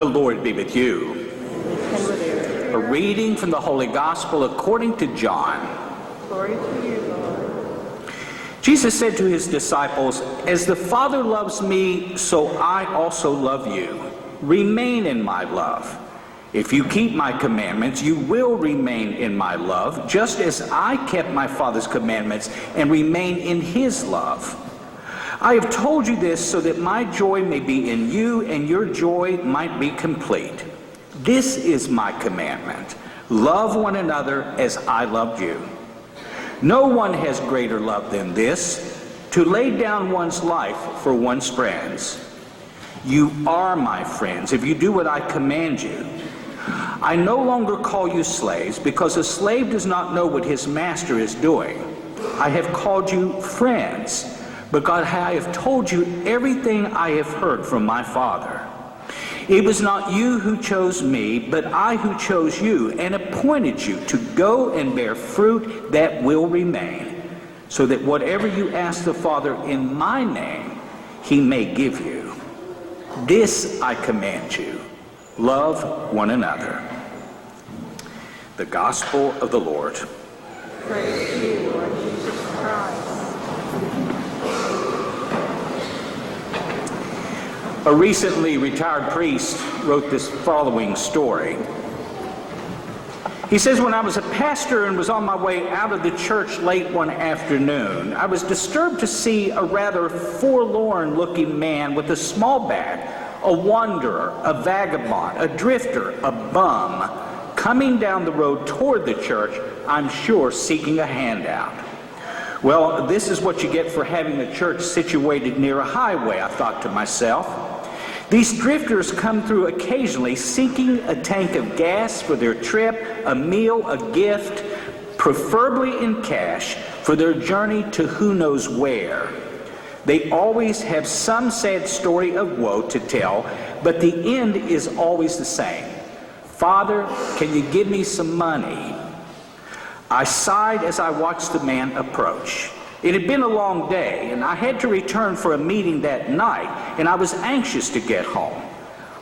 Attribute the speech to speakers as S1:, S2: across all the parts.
S1: The Lord be with you.
S2: And with you.
S1: A reading from the Holy Gospel according to John.
S2: Glory to you, Lord.
S1: Jesus said to his disciples, "As the Father loves me, so I also love you. Remain in my love. If you keep my commandments, you will remain in my love, just as I kept my Father's commandments and remain in his love. I have told you this so that my joy may be in you and your joy might be complete. This is my commandment. Love one another as I loved you. No one has greater love than this, to lay down one's life for one's friends. You are my friends if you do what I command you. I no longer call you slaves, because a slave does not know what his master is doing. I have called you friends, because I have told you everything I have heard from my Father. It was not you who chose me, but I who chose you and appointed you to go and bear fruit that will remain, so that whatever you ask the Father in my name, he may give you. This I command you, love one another." The Gospel of the Lord.
S2: Praise to you, Lord Jesus Christ.
S1: A recently retired priest wrote this following story. He says, "When I was a pastor and was on my way out of the church late one afternoon, I was disturbed to see a rather forlorn-looking man with a small bag, a wanderer, a vagabond, a drifter, a bum, coming down the road toward the church, I'm sure seeking a handout. Well, this is what you get for having a church situated near a highway, I thought to myself. These drifters come through occasionally seeking a tank of gas for their trip, a meal, a gift, preferably in cash, for their journey to who knows where. They always have some sad story of woe to tell, but the end is always the same. Father, can you give me some money?" I sighed as I watched the man approach. It had been a long day, and I had to return for a meeting that night, and I was anxious to get home.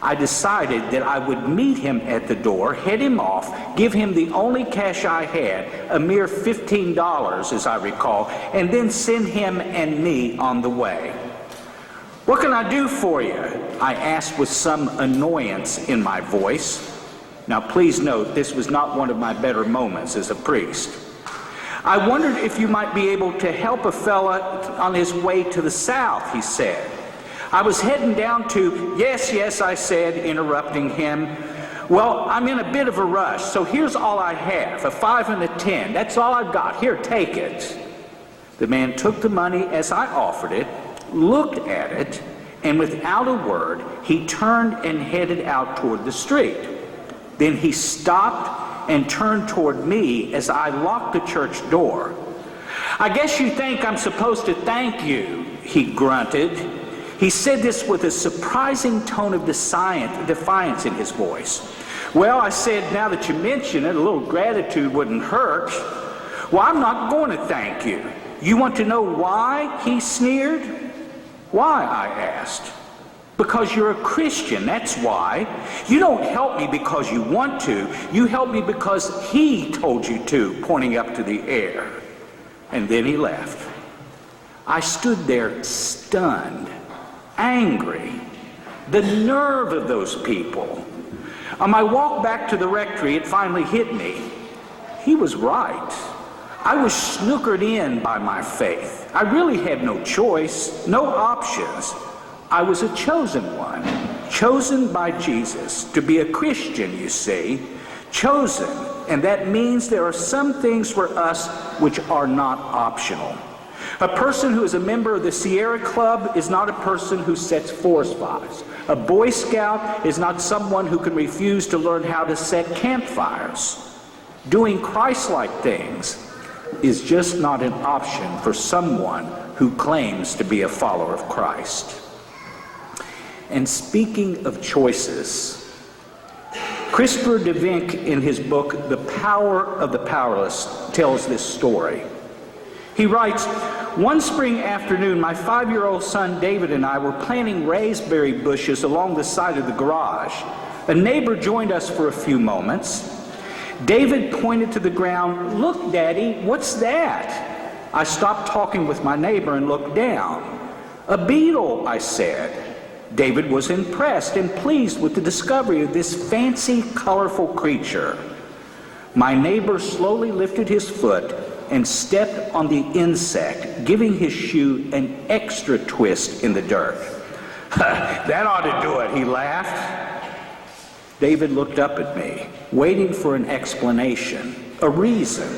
S1: I decided that I would meet him at the door, head him off, give him the only cash I had, a mere $15 as I recall, and then send him and me on the way. "What can I do for you?" I asked with some annoyance in my voice. Now please note, this was not one of my better moments as a priest. "I wondered if you might be able to help a fella on his way to the south," he said. I was heading down to, Yes, I said, interrupting him. "Well, I'm in a bit of a rush, so here's all I have, a 5 and a 10. That's all I've got. Here, take it." The man took the money as I offered it, looked at it, and without a word, he turned and headed out toward the street. Then he stopped and turned toward me as I locked the church door. "I guess you think I'm supposed to thank you," he grunted. He said this with a surprising tone of defiance in his voice. "Well," I said, "now that you mention it, a little gratitude wouldn't hurt." "Well, I'm not going to thank you." "You want to know why?" he sneered. "Why?" I asked. "Because you're a Christian, that's why. You don't help me because you want to. You help me because he told you to," pointing up to the air. And then he left. I stood there stunned, angry. The nerve of those people. On my walk back to the rectory, it finally hit me. He was right. I was snookered in by my faith. I really had no choice, no options. I was a chosen one, chosen by Jesus to be a Christian, you see, chosen, and that means there are some things for us which are not optional. A person who is a member of the Sierra Club is not a person who sets forest fires. A Boy Scout is not someone who can refuse to learn how to set campfires. Doing Christ-like things is just not an option for someone who claims to be a follower of Christ. And speaking of choices, Christopher DeVink, in his book, The Power of the Powerless, tells this story. He writes, "One spring afternoon, my 5-year-old son David and I were planting raspberry bushes along the side of the garage. A neighbor joined us for a few moments. David pointed to the ground. "Look, Daddy, what's that?" I stopped talking with my neighbor and looked down. "A beetle," I said. David was impressed and pleased with the discovery of this fancy, colorful creature. My neighbor slowly lifted his foot and stepped on the insect, giving his shoe an extra twist in the dirt. "That ought to do it," he laughed. David looked up at me, waiting for an explanation, a reason.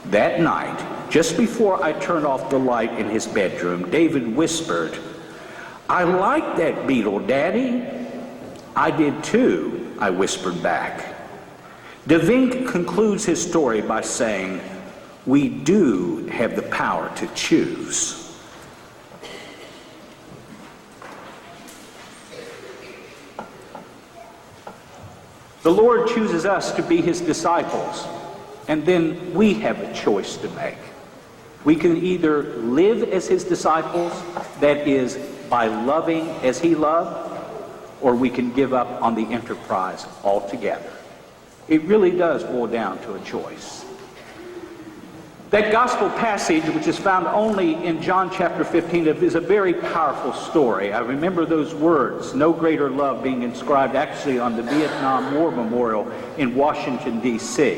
S1: That night, just before I turned off the light in his bedroom, David whispered, "I like that beetle, Daddy." "I did too," I whispered back. Devink concludes his story by saying, "We do have the power to choose." The Lord chooses us to be his disciples, and then we have a choice to make. We can either live as his disciples, that is, by loving as he loved, or we can give up on the enterprise altogether. It really does boil down to a choice. That gospel passage, which is found only in John chapter 15, is a very powerful story. I remember those words, "no greater love," being inscribed actually on the Vietnam War Memorial in Washington, D.C.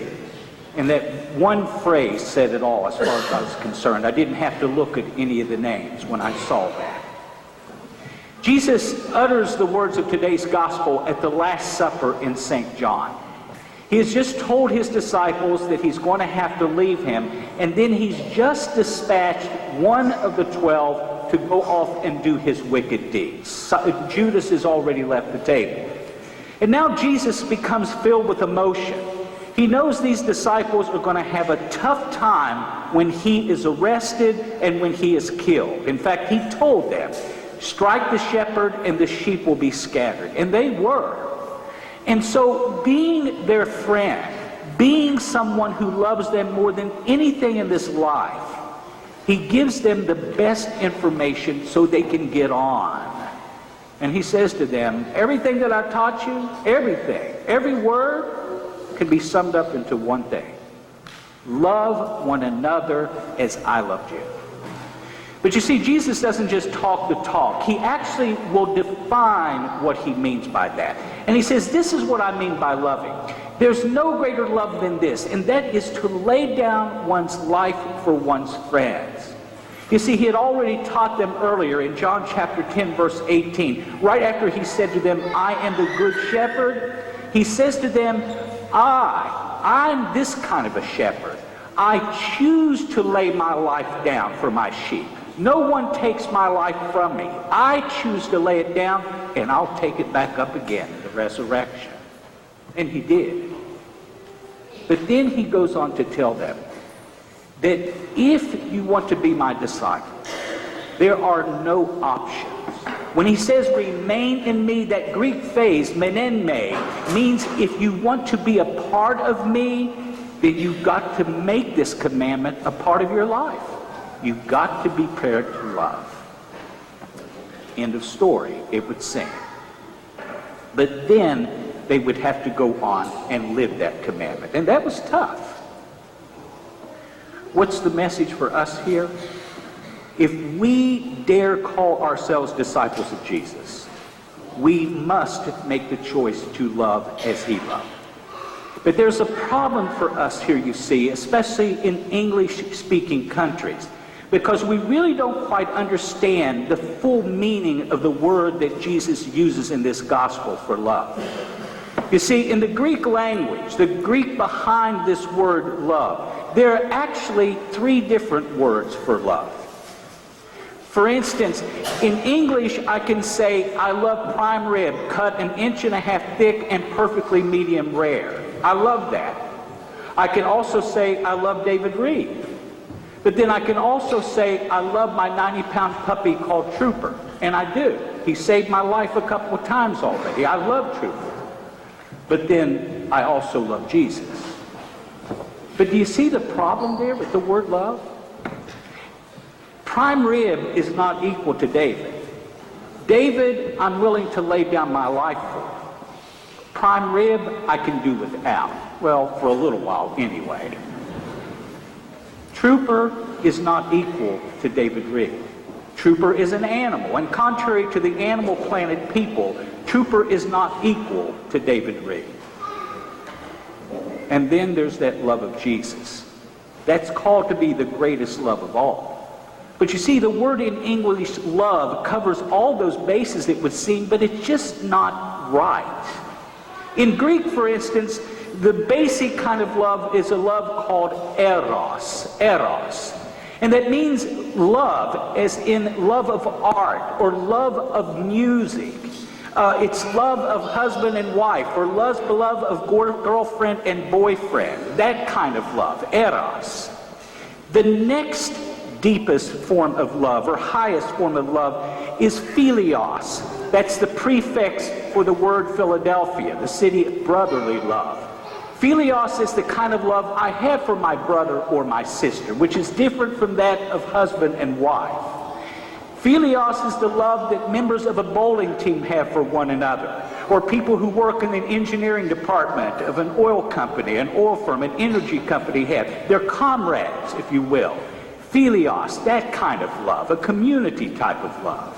S1: And that one phrase said it all as far as I was concerned. I didn't have to look at any of the names when I saw that. Jesus utters the words of today's gospel at the Last Supper in St. John. He has just told his disciples that he's going to have to leave him, and then he's just dispatched one of the 12 to go off and do his wicked deeds. Judas has already left the table. And now Jesus becomes filled with emotion. He knows these disciples are going to have a tough time when he is arrested and when he is killed. In fact, he told them, "Strike the shepherd and the sheep will be scattered." And they were. And so being their friend, being someone who loves them more than anything in this life, he gives them the best information so they can get on. And he says to them, "Everything that I taught you, everything, every word can be summed up into one thing. Love one another as I loved you." But you see, Jesus doesn't just talk the talk. He actually will define what he means by that. And he says, "This is what I mean by loving. There's no greater love than this, and that is to lay down one's life for one's friends." You see, he had already taught them earlier in John chapter 10, verse 18. Right after he said to them, "I am the good shepherd," he says to them, I'm this kind of a shepherd. I choose to lay my life down for my sheep. No one takes my life from me. I choose to lay it down, and I'll take it back up again in the resurrection. And he did. But then he goes on to tell them that if you want to be my disciples, there are no options. When he says remain in me, that Greek phrase, menenme, means if you want to be a part of me, then you've got to make this commandment a part of your life. You've got to be prepared to love. End of story, it would seem. But then they would have to go on and live that commandment. And that was tough. What's the message for us here? If we dare call ourselves disciples of Jesus, we must make the choice to love as he loved. But there's a problem for us here, you see, especially in English-speaking countries, because we really don't quite understand the full meaning of the word that Jesus uses in this gospel for love. You see, in the Greek language, the Greek behind this word love, there are actually 3 different words for love. For instance, in English, I can say, "I love prime rib, cut 1.5 inches thick and perfectly medium rare." I love that. I can also say, "I love David Reed." But then I can also say, "I love my 90-pound puppy called Trooper." And I do. He saved my life a couple of times already. I love Trooper. But then I also love Jesus. But do you see the problem there with the word love? Prime rib is not equal to David. David, I'm willing to lay down my life for. Prime rib, I can do without. Well, for a little while anyway. Trooper is not equal to David Reed. Trooper is an animal, and contrary to the animal planet people, Trooper is not equal to David Reed. And then there's that love of Jesus. That's called to be the greatest love of all. But you see, the word in English, love, covers all those bases, it would seem, but it's just not right. In Greek, for instance, the basic kind of love is a love called eros. And that means love, as in love of art or love of music. It's love of husband and wife, or love of girlfriend and boyfriend. That kind of love, eros. The next deepest form of love, or highest form of love, is philios. That's the prefix for the word Philadelphia, the city of brotherly love. Philios is the kind of love I have for my brother or my sister, which is different from that of husband and wife. Philios is the love that members of a bowling team have for one another, or people who work in the engineering department of an oil company, an oil firm, an energy company have. They're comrades, if you will. Philios, that kind of love, a community type of love.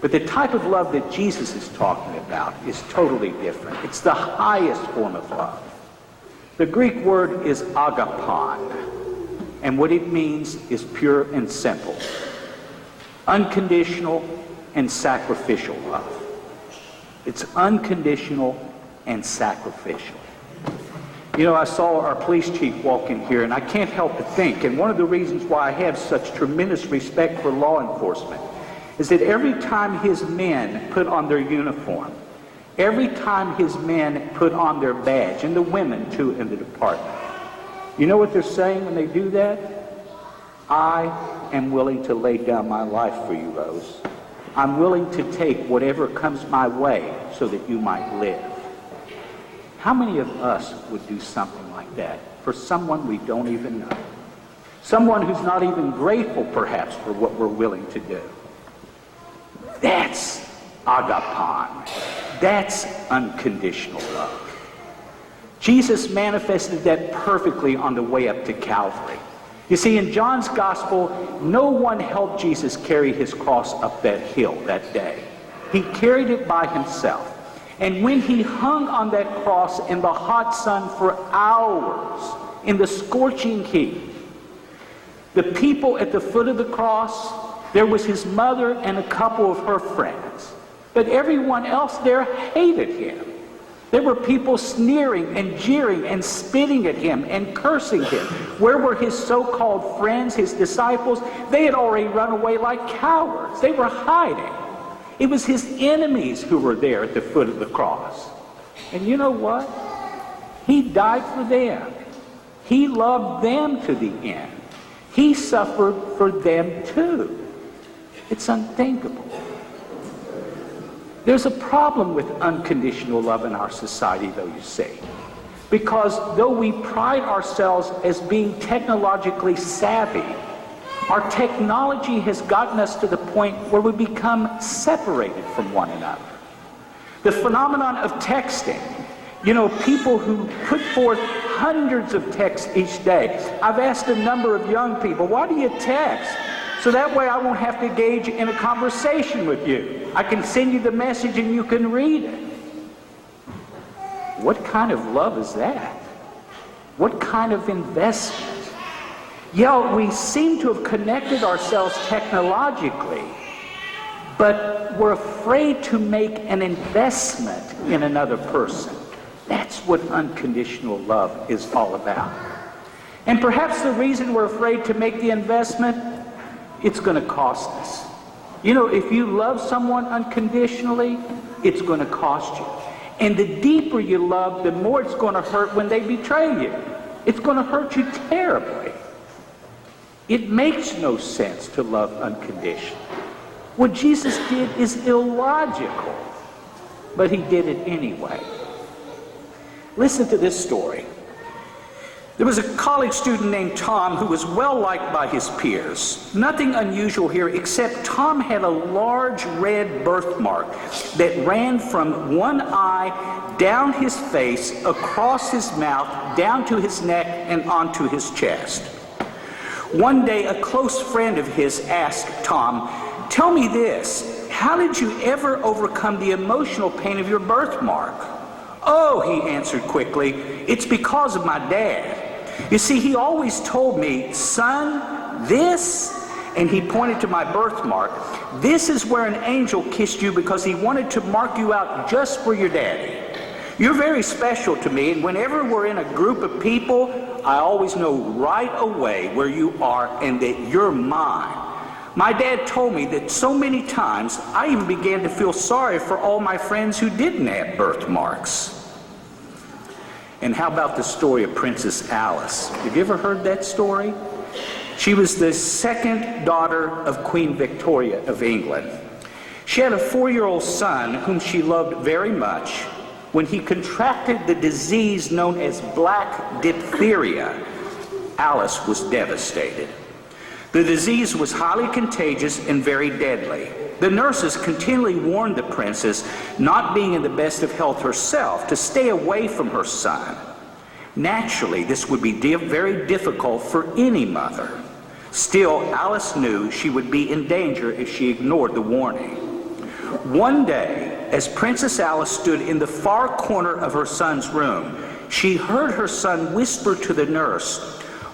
S1: But the type of love that Jesus is talking about is totally different. It's the highest form of love. The Greek word is agapon, and what it means is pure and simple. Unconditional and sacrificial love. It's unconditional and sacrificial. You know, I saw our police chief walk in here, and I can't help but think, and one of the reasons why I have such tremendous respect for law enforcement is that every time his men put on their uniform, every time his men put on their badge, and the women too in the department, you know what they're saying when they do that? I am willing to lay down my life for you, Rose. I'm willing to take whatever comes my way so that you might live. How many of us would do something like that for someone we don't even know? Someone who's not even grateful, perhaps, for what we're willing to do. That's agapon. That's unconditional love. Jesus manifested that perfectly on the way up to Calvary. You see, in John's gospel, no one helped Jesus carry his cross up that hill that day. He carried it by himself. And when he hung on that cross in the hot sun for hours, in the scorching heat, the people at the foot of the cross, there was his mother and a couple of her friends. But everyone else there hated him. There were people sneering and jeering and spitting at him and cursing him. Where were his so-called friends, his disciples? They had already run away like cowards. They were hiding. It was his enemies who were there at the foot of the cross. And you know what? He died for them. He loved them to the end. He suffered for them too. It's unthinkable. There's a problem with unconditional love in our society, though, you see. Because though we pride ourselves as being technologically savvy, our technology has gotten us to the point where we become separated from one another. The phenomenon of texting, you know, people who put forth hundreds of texts each day. I've asked a number of young people, why do you text? So that way I won't have to engage in a conversation with you. I can send you the message and you can read it. What kind of love is that? What kind of investment? Yeah, we seem to have connected ourselves technologically, but we're afraid to make an investment in another person. That's what unconditional love is all about. And perhaps the reason we're afraid to make the investment, it's going to cost us. You know, if you love someone unconditionally, it's going to cost you. And the deeper you love, the more it's going to hurt when they betray you. It's going to hurt you terribly. It makes no sense to love unconditionally. What Jesus did is illogical, but he did it anyway. Listen to this story. There was a college student named Tom who was well liked by his peers. Nothing unusual here, except Tom had a large red birthmark that ran from one eye down his face, across his mouth, down to his neck, and onto his chest. One day, a close friend of his asked Tom, "Tell me this, how did you ever overcome the emotional pain of your birthmark?" "Oh," he answered quickly, "it's because of my dad. You see, he always told me, 'Son, this,' and he pointed to my birthmark, 'this is where an angel kissed you because he wanted to mark you out just for your daddy. You're very special to me, and whenever we're in a group of people, I always know right away where you are and that you're mine.' My dad told me that so many times I even began to feel sorry for all my friends who didn't have birthmarks." And how about the story of Princess Alice? Have you ever heard that story? She was the second daughter of Queen Victoria of England. She had a 4-year-old son whom she loved very much. When he contracted the disease known as black diphtheria, Alice was devastated. The disease was highly contagious and very deadly. The nurses continually warned the princess, not being in the best of health herself, to stay away from her son. Naturally, this would be very difficult for any mother. Still, Alice knew she would be in danger if she ignored the warning. One day, as Princess Alice stood in the far corner of her son's room, she heard her son whisper to the nurse,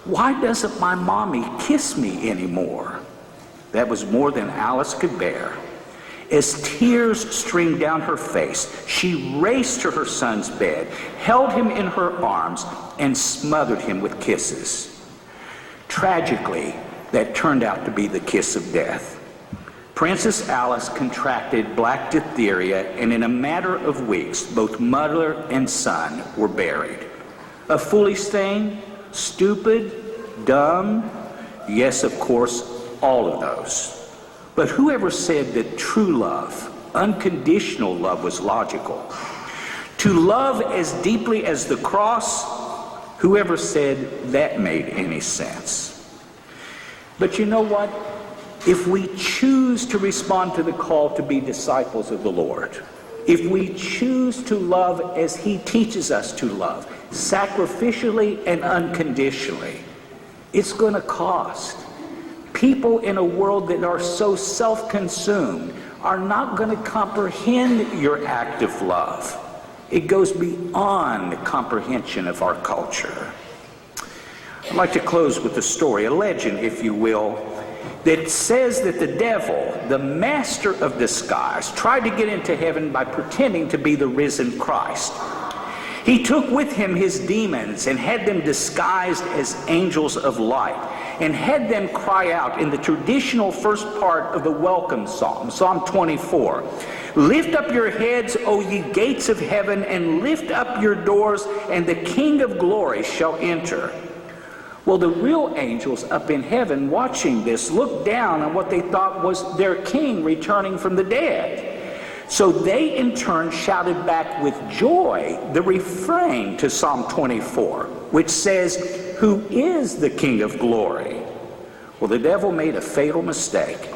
S1: "Why doesn't my mommy kiss me anymore?" That was more than Alice could bear. As tears streamed down her face, she raced to her son's bed, held him in her arms, and smothered him with kisses. Tragically, that turned out to be the kiss of death. Princess Alice contracted black diphtheria, and in a matter of weeks, both mother and son were buried. A foolish thing? Stupid? Dumb? Yes, of course, all of those. But whoever said that true love, unconditional love, was logical? To love as deeply as the cross, whoever said that made any sense? But you know what? If we choose to respond to the call to be disciples of the Lord, if we choose to love as he teaches us to love, sacrificially and unconditionally, it's going to cost. People in a world that are so self-consumed are not going to comprehend your act of love. It goes beyond the comprehension of our culture. I'd like to close with a story, a legend, if you will, that says that the devil, the master of disguise, tried to get into heaven by pretending to be the risen Christ. He took with him his demons and had them disguised as angels of light and had them cry out in the traditional first part of the welcome psalm, Psalm 24. "Lift up your heads, O ye gates of heaven, and lift up your doors, and the King of glory shall enter." Well, the real angels up in heaven watching this looked down on what they thought was their king returning from the dead. So they in turn shouted back with joy the refrain to Psalm 24, which says, "Who is the King of glory?" Well, the devil made a fatal mistake.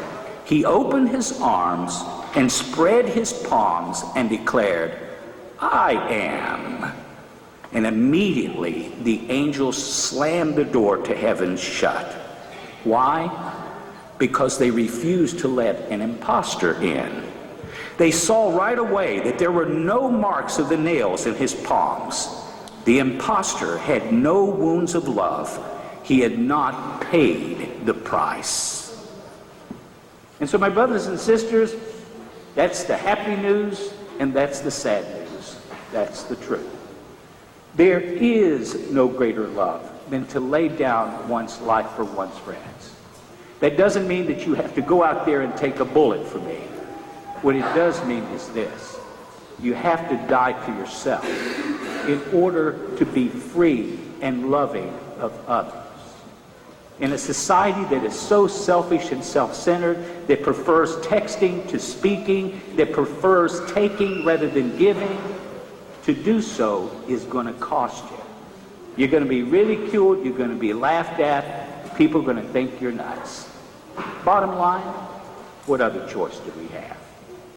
S1: He opened his arms and spread his palms and declared, "I am." And immediately the angels slammed the door to heaven shut. Why? Because they refused to let an impostor in. They saw right away that there were no marks of the nails in his palms. The impostor had no wounds of love. He had not paid the price. And so, my brothers and sisters, that's the happy news and that's the sad news. That's the truth. There is no greater love than to lay down one's life for one's friends. That doesn't mean that you have to go out there and take a bullet for me. What it does mean is this: you have to die to yourself in order to be free and loving of others. In a society that is so selfish and self-centered, that prefers texting to speaking, that prefers taking rather than giving, to do so is going to cost you. You're going to be ridiculed. You're going to be laughed at. People are going to think you're nuts. Bottom line, what other choice do we have?